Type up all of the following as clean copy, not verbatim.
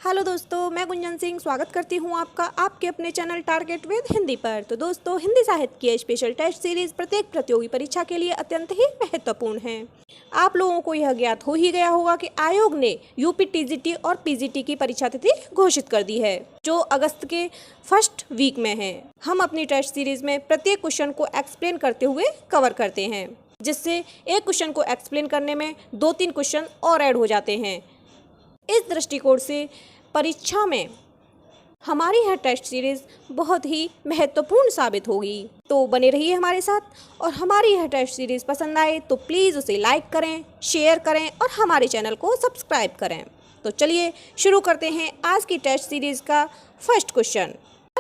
Hello दोस्तों, मैं गुंजन सिंह स्वागत करती हूं आपका आपके अपने चैनल टारगेट विद हिंदी पर। तो दोस्तों, हिंदी साहित्य की स्पेशल टेस्ट सीरीज प्रत्येक प्रतियोगी परीक्षा के लिए अत्यंत ही महत्वपूर्ण है। आप लोगों को यह ज्ञात हो ही गया होगा कि आयोग ने यूपी टीजीटी और पीजीटी की परीक्षा तिथि घोषित कर दी है, जो अगस्त के फर्स्ट वीक में है। हम अपनी टेस्ट सीरीज में प्रत्येक क्वेश्चन को एक्सप्लेन करते हुए कवर करते हैं, जिससे एक क्वेश्चन को एक्सप्लेन करने में 2-3 क्वेश्चन और ऐड हो जाते हैं। इस दृष्टिकोण से परीक्षा में हमारी यह टेस्ट सीरीज बहुत ही महत्वपूर्ण साबित होगी। तो बने रहिए हमारे साथ, और हमारी यह टेस्ट सीरीज पसंद आए तो प्लीज़ उसे लाइक करें, शेयर करें और हमारे चैनल को सब्सक्राइब करें। तो चलिए शुरू करते हैं आज की टेस्ट सीरीज का फर्स्ट क्वेश्चन।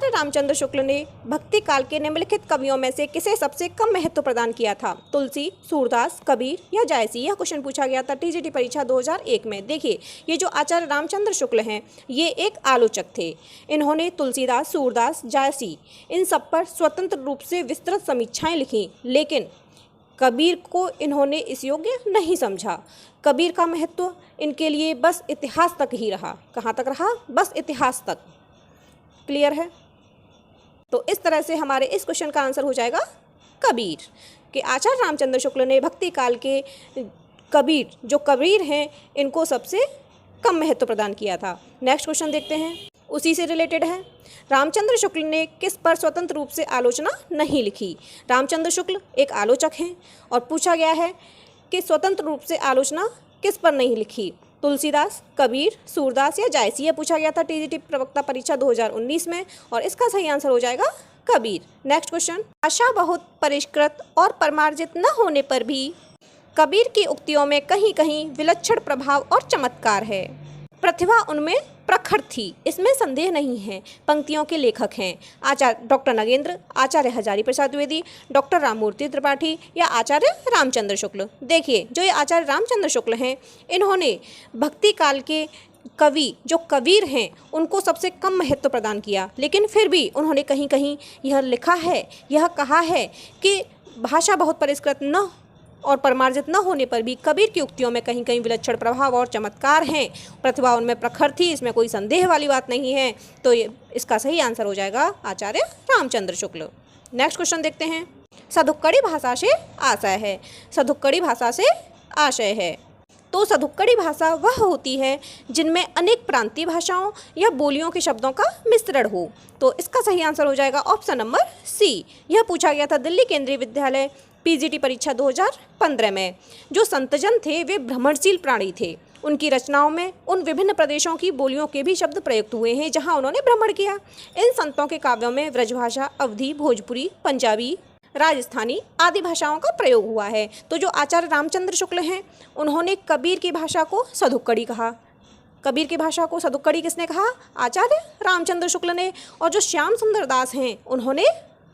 रामचंद्र शुक्ल ने भक्ति काल के निम्नलिखित कवियों में से किसे सबसे कम महत्व प्रदान किया था? तुलसी, सूरदास, कबीर या जायसी? यह क्वेश्चन पूछा गया था टीजीटी परीक्षा 2001 में। देखिए, ये जो आचार्य रामचंद्र शुक्ल हैं, ये एक आलोचक थे। इन्होंने तुलसीदास, सूरदास, जायसी इन सब पर स्वतंत्र रूप से विस्तृत समीक्षाएं लिखी, लेकिन कबीर को इन्होंने इस योग्य नहीं समझा। कबीर का महत्व इनके लिए बस इतिहास तक ही रहा। कहाँ तक रहा? बस इतिहास तक। क्लियर है? तो इस तरह से हमारे इस क्वेश्चन का आंसर हो जाएगा कबीर, कि आचार्य रामचंद्र शुक्ल ने भक्ति काल के कबीर, जो कबीर हैं, इनको सबसे कम महत्व प्रदान किया था। नेक्स्ट क्वेश्चन देखते हैं, उसी से रिलेटेड है। रामचंद्र शुक्ल ने किस पर स्वतंत्र रूप से आलोचना नहीं लिखी? रामचंद्र शुक्ल एक आलोचक हैं और पूछा गया है कि स्वतंत्र रूप से आलोचना किस पर नहीं लिखी? तुलसीदास, कबीर, सूरदास या जायसी? यह पूछा गया था टीजीटी प्रवक्ता परीक्षा 2019 में, और इसका सही आंसर हो जाएगा कबीर। नेक्स्ट क्वेश्चन, भाषा बहुत परिष्कृत और परमार्जित न होने पर भी कबीर की उक्तियों में कहीं कहीं विलक्षण प्रभाव और चमत्कार है। प्रतिभा उनमें प्रखर थी, इसमें संदेह नहीं है। पंक्तियों के लेखक हैं आचार्य डॉक्टर नगेंद्र, आचार्य हजारी प्रसाद द्विवेदी, डॉक्टर राममूर्ति त्रिपाठी या आचार्य रामचंद्र शुक्ल? देखिए, जो ये आचार्य रामचंद्र शुक्ल हैं, इन्होंने भक्ति काल के कवि जो कबीर हैं, उनको सबसे कम महत्व प्रदान किया, लेकिन फिर भी उन्होंने कहीं कहीं यह लिखा है, यह कहा है कि भाषा बहुत परिष्कृत न और परमार्जित न होने पर भी कबीर की उक्तियों में कहीं कहीं विलक्षण प्रभाव और चमत्कार हैं। प्रतिभा उनमें प्रखर थी, इसमें कोई संदेह वाली बात नहीं है। तो ये इसका सही आंसर हो जाएगा आचार्य रामचंद्र शुक्ल। नेक्स्ट क्वेश्चन देखते हैं, सधुक्कड़ी भाषा से आशय है। सधुक्कड़ी भाषा से आशय है, तो सधुक्कड़ी भाषा वह होती है जिनमें अनेक प्रांतीय भाषाओं या बोलियों के शब्दों का मिश्रण हो। तो इसका सही आंसर हो जाएगा ऑप्शन नंबर सी। यह पूछा गया था दिल्ली केंद्रीय विद्यालय पीजीटी परीक्षा 2015 में। जो संतजन थे, वे भ्रमणशील प्राणी थे। उनकी रचनाओं में उन विभिन्न प्रदेशों की बोलियों के भी शब्द प्रयुक्त हुए हैं जहां उन्होंने भ्रमण किया। इन संतों के काव्यों में ब्रजभाषा, अवधी, भोजपुरी, पंजाबी, राजस्थानी आदि भाषाओं का प्रयोग हुआ है। तो जो आचार्य रामचंद्र शुक्ल हैं, उन्होंने कबीर की भाषा को सधुक्कड़ी कहा। कबीर की भाषा को सधुक्कड़ी किसने कहा? आचार्य रामचंद्र शुक्ल ने। और जो श्याम सुंदर दास हैं, उन्होंने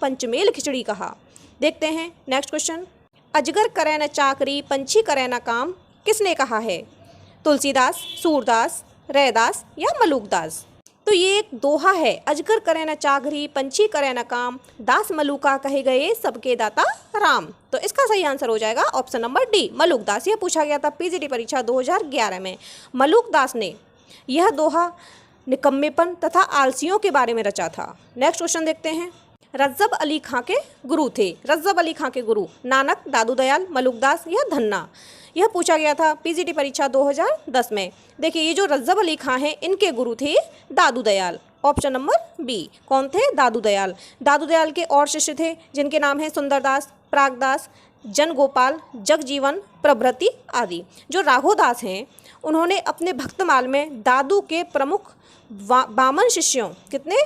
पंचमेल खिचड़ी कहा। देखते हैं नेक्स्ट क्वेश्चन, अजगर करे न चाकरी, पंछी करे न काम, किसने कहा है? तुलसीदास, सूरदास, रैदास या मलूकदास? तो ये एक दोहा है, अजगर करे न चाकरी, पंछी करे न काम, दास मलूका कहे गए सबके दाता राम। तो इसका सही आंसर हो जाएगा ऑप्शन नंबर डी, मलूकदास। यह पूछा गया था पीजीटी परीक्षा 2011 में। मलूकदास ने यह दोहा निकम्मेपन तथा आलसियों के बारे में रचा था। नेक्स्ट क्वेश्चन देखते हैं, रज्जब अली खां के गुरु थे। रज्जब अली खां के गुरु नानक, दादू दयाल, मलूकदास या धन्ना? यह पूछा गया था पीजीटी परीक्षा 2010 में। देखिए, ये जो रज्जब अली खां हैं, इनके गुरु थे Dadu Dayal. Option number B. कौन थे? दादू दयाल। दादू दयाल के और शिष्य थे जिनके नाम हैं सुंदरदास, प्रागदास, जनगोपाल, जगजीवन, प्रभृति आदि। जो राघोदास हैं, उन्होंने अपने भक्तमाल में दादू के प्रमुख 52 शिष्यों, कितने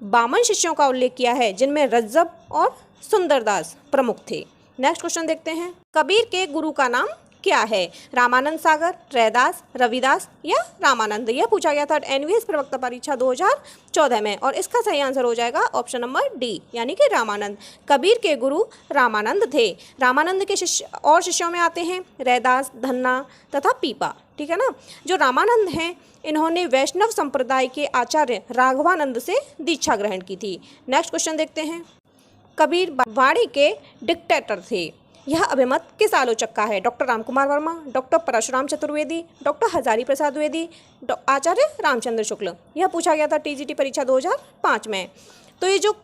52 शिष्यों का उल्लेख किया है, जिनमें रज्जब और सुंदरदास प्रमुख थे। नेक्स्ट क्वेश्चन देखते हैं, कबीर के गुरु का नाम क्या है? रामानंद सागर, रैदास, रविदास या रामानंद? यह पूछा गया था एनवीएस प्रवक्ता परीक्षा 2014 में, और इसका सही आंसर हो जाएगा ऑप्शन नंबर डी, यानी कि रामानंद। कबीर के गुरु रामानंद थे। रामानंद के शिष्य और शिष्यों में आते हैं रैदास, धन्ना तथा पीपा। ठीक है ना? जो रामानंद हैं, इन्होंने वैष्णव संप्रदाय के आचार्य राघवानंद से दीक्षा ग्रहण की थी। नेक्स्ट क्वेश्चन देखते हैं, कबीर वाणी के डिक्टेटर थे। यह अभिमत किस आलोचक का है? Doctor Ramkumar Varma, doctor Parshuram Chaturvedi, doctor Hazari Prasad Dwivedi, Acharya Ramchandra Shukla. यह पूछा गया था टीजीटी परीक्षा 2005 में। तो ये जो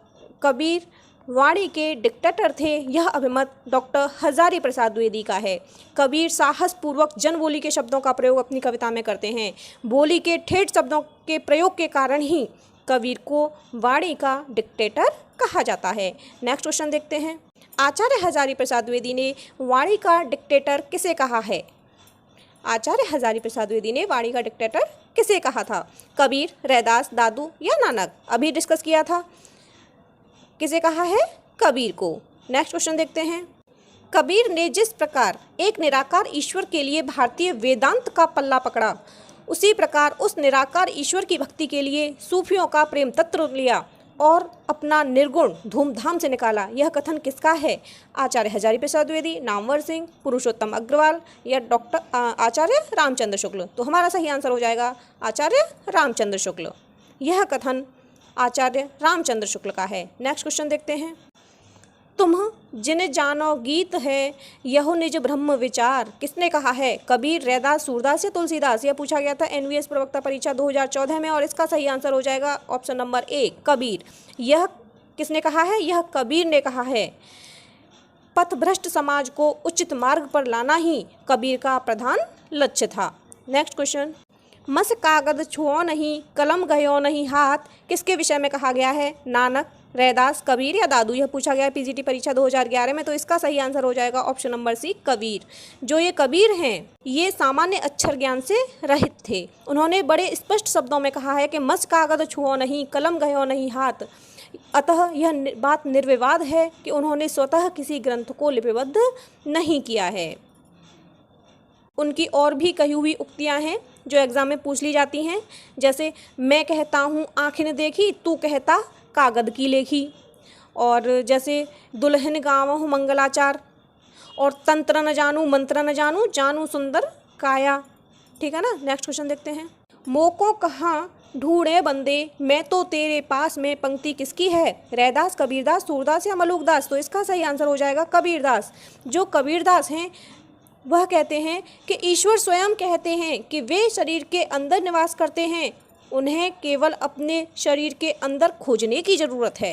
कबीर वाणी के डिक्टेटर थे, यह अभिमत डॉक्टर हजारी प्रसाद द्विवेदी का है। कबीर साहस पूर्वक जनबोली के शब्दों का प्रयोग अपनी कविता में करते हैं। बोली के ठेठ शब्दों के प्रयोग के कारण ही कबीर को वाणी का डिक्टेटर कहा जाता है। नेक्स्ट क्वेश्चन देखते हैं। आचार्य हजारी प्रसाद द्विवेदी ने वाणी का डिक्टेटर किसे कहा है? आचार्य हजारी प्रसाद द्विवेदी ने वाणी का डिक्टेटर किसे कहा था? कबीर, रैदास, दादू या नानक? अभी डिस्कस किया था। किसे कहा है? कबीर को। नेक्स्ट क्वेश्चन देखते हैं। कबीर ने जिस प्रकार एक निराकार ईश्वर के लिए भारतीय वेदांत का पल्ला पकड़ा, उसी प्रकार उस निराकार ईश्वर की भक्ति के लिए सूफियों का प्रेम तत्व लिया और अपना निर्गुण धूमधाम से निकाला। यह कथन किसका है? आचार्य हजारी प्रसाद द्विवेदी, नामवर सिंह, पुरुषोत्तम अग्रवाल या डॉक्टर आचार्य रामचंद्र शुक्ल? तो हमारा सही आंसर हो जाएगा आचार्य रामचंद्र शुक्ल। यह कथन आचार्य रामचंद्र शुक्ल का है। नेक्स्ट क्वेश्चन देखते हैं। तुम जिन जानो गीत है यहो निज ब्रह्म विचार, किसने कहा है? कबीर, रैदास, सूरदास या तुलसीदास? यह पूछा गया था एनवीएस प्रवक्ता परीक्षा 2014 में और इसका सही आंसर हो जाएगा ऑप्शन नंबर ए, कबीर। यह किसने कहा है? यह कबीर ने कहा है। पथभ्रष्ट समाज को उचित मार्ग पर लाना ही कबीर का प्रधान लक्ष्य था। Next question. मस कागद छुओ नहीं, कलम गयो नहीं हाथ, किसके विषय में कहा गया है? नानक, रैदास, कबीर या दादू? यह पूछा गया है पीजीटी परीक्षा 2011 में। तो इसका सही आंसर हो जाएगा ऑप्शन नंबर सी, कबीर। जो ये कबीर हैं, ये सामान्य अक्षर ज्ञान से रहित थे। उन्होंने बड़े स्पष्ट शब्दों में कहा है कि मस कागद छुओ नहीं, कलम गयो नहीं हाथ। अतः यह बात निर्विवाद है कि उन्होंने स्वतः किसी ग्रंथ को लिपिबद्ध नहीं किया है। उनकी और भी कही हुई उक्तियां हैं जो एग्जाम में पूछ ली जाती हैं, जैसे मैं कहता हूँ आँखें न देखी, तू कहता कागद की लेखी, और जैसे दुल्हन गावहु मंगलाचार, और तंत्र न जानू मंत्र न जानू, जानू सुंदर काया। ठीक है ना। नेक्स्ट क्वेश्चन देखते हैं। मोको कहाँ ढूंढे बंदे, मैं तो तेरे पास में, पंक्ति किसकी है? रैदास, कबीरदास, सूरदास या मलूकदास? तो इसका सही आंसर हो जाएगा कबीरदास। जो कबीरदास हैं वह कहते हैं कि ईश्वर स्वयं कहते हैं कि वे शरीर के अंदर निवास करते हैं, उन्हें केवल अपने शरीर के अंदर खोजने की ज़रूरत है।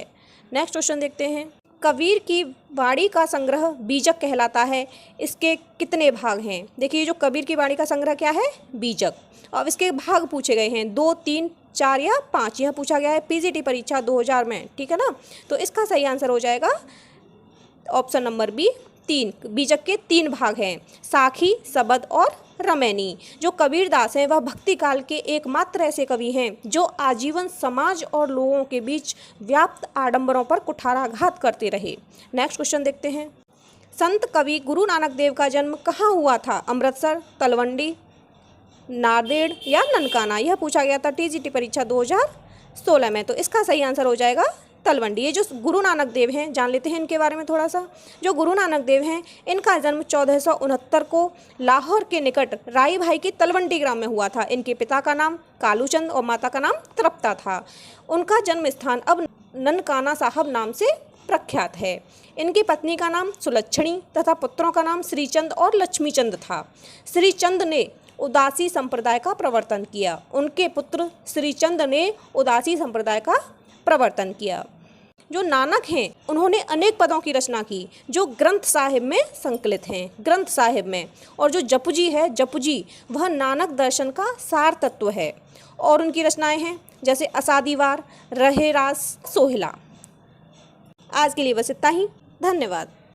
नेक्स्ट क्वेश्चन देखते हैं। कबीर की वाणी का संग्रह बीजक कहलाता है। इसके कितने भाग हैं? देखिए, जो कबीर की वाणी का संग्रह क्या है? बीजक। अब इसके भाग पूछे गए हैं 2, 3, 4 या 5। यह पूछा गया है पीजीटी परीक्षा 2000 में। ठीक है ना। तो इसका सही आंसर हो जाएगा ऑप्शन नंबर बी, 3। बीजक के 3 भाग हैं, साखी, सबद और रमैनी। जो कबीरदास हैं वह भक्ति काल के एकमात्र ऐसे कवि हैं जो आजीवन समाज और लोगों के बीच व्याप्त आडंबरों पर कुठाराघात करते रहे। नेक्स्ट क्वेश्चन देखते हैं। संत कवि गुरु नानक देव का जन्म कहाँ हुआ था? अमृतसर, तलवंडी, नांदेड़ या ननकाना? यह पूछा गया था टीजीटी परीक्षा 2016 में। तो इसका सही आंसर हो जाएगा तलवंडी। ये जो गुरु नानक देव हैं, जान लेते हैं इनके बारे में थोड़ा सा। जो गुरु नानक देव हैं, इनका जन्म 1469 को लाहौर के निकट राई भाई के तलवंडी ग्राम में हुआ था। इनके पिता का नाम कालूचंद और माता का नाम तृप्ता था। उनका जन्म स्थान अब ननकाना साहब नाम से प्रख्यात है। इनकी पत्नी का नाम सुलक्षणी तथा पुत्रों का नाम श्रीचंद और लक्ष्मीचंद था। श्रीचंद ने उदासी संप्रदाय का प्रवर्तन किया। उनके पुत्र श्रीचंद ने उदासी संप्रदाय का प्रवर्तन किया। जो नानक हैं, उन्होंने अनेक पदों की रचना की जो ग्रंथ साहिब में संकलित हैं, ग्रंथ साहिब में। और जो जपुजी है, जपुजी वह नानक दर्शन का सार तत्व है। और उनकी रचनाएं हैं जैसे असादीवार, रहे रास, सोहिला। आज के लिए बस इतना ही। धन्यवाद।